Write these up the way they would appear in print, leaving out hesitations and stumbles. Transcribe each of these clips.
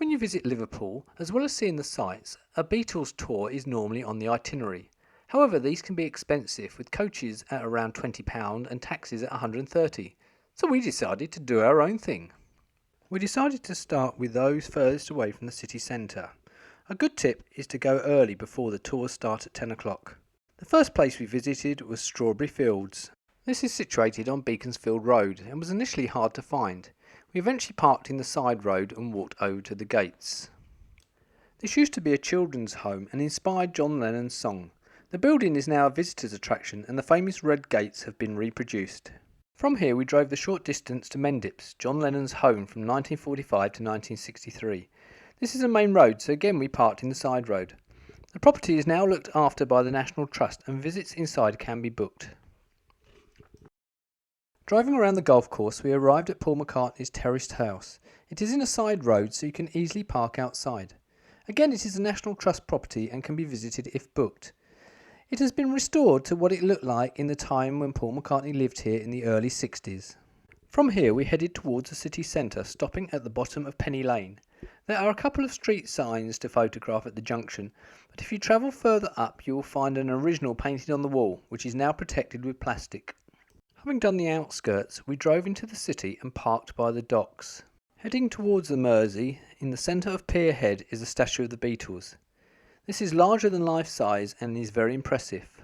When you visit Liverpool, as well as seeing the sights, a Beatles tour is normally on the itinerary. However, these can be expensive, with coaches at around £20 and taxis at £130, so we decided to do our own thing. We decided to start with those furthest away from the city centre. A good tip is to go early before the tours start at 10 o'clock. The first place we visited was Strawberry Fields. This is situated on Beaconsfield Road and was initially hard to find. We eventually parked in the side road and walked over to the gates. This used to be a children's home and inspired John Lennon's song. The building is now a visitors attraction and the famous red gates have been reproduced. From here we drove the short distance to Mendips, John Lennon's home from 1945 to 1963. This is a main road, so again we parked in the side road. The property is now looked after by the National Trust and visits inside can be booked. Driving around the golf course, we arrived at Paul McCartney's terraced house. It is in a side road, so you can easily park outside. Again, it is a National Trust property and can be visited if booked. It has been restored to what it looked like in the time when Paul McCartney lived here in the early 60s. From here, we headed towards the city centre, stopping at the bottom of Penny Lane. There are a couple of street signs to photograph at the junction, but if you travel further up, you will find an original painted on the wall, which is now protected with plastic. Having done the outskirts, we drove into the city and parked by the docks. Heading towards the Mersey, in the centre of Pier Head is a statue of the Beatles. This is larger than life size and is very impressive.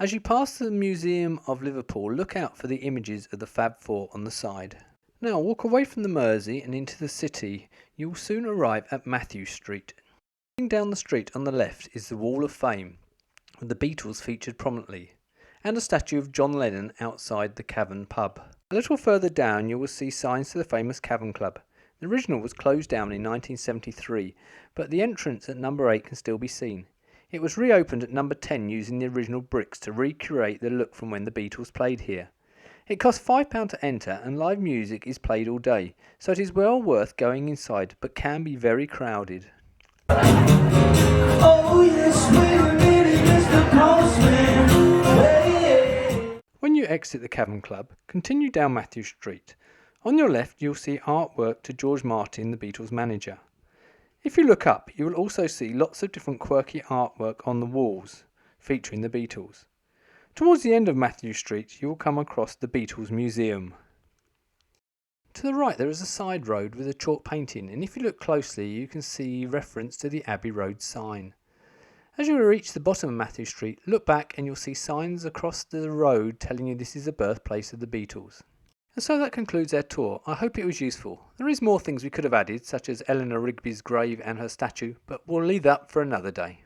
As you pass the Museum of Liverpool, look out for the images of the Fab Four on the side. Now walk away from the Mersey and into the city. You will soon arrive at Matthew Street. Heading down the street on the left is the Wall of Fame, with the Beatles featured prominently, and a statue of John Lennon outside the Cavern Pub. A little further down you will see signs to the famous Cavern Club. The original was closed down in 1973, but the entrance at number 8 can still be seen. It was reopened at number 10 using the original bricks to recreate the look from when the Beatles played here. It costs £5 to enter and live music is played all day, so it is well worth going inside but can be very crowded. Oh, yes, Mr. Postman. When you exit the Cavern Club, continue down Matthew Street. On your left you'll see artwork to George Martin, the Beatles manager. If you look up, you will also see lots of different quirky artwork on the walls, featuring the Beatles. Towards the end of Matthew Street you will come across the Beatles Museum. To the right there is a side road with a chalk painting, and if you look closely you can see reference to the Abbey Road sign. As you reach the bottom of Matthew Street, look back and you'll see signs across the road telling you this is the birthplace of the Beatles. And so that concludes our tour. I hope it was useful. There is more things we could have added, such as Eleanor Rigby's grave and her statue, but we'll leave that for another day.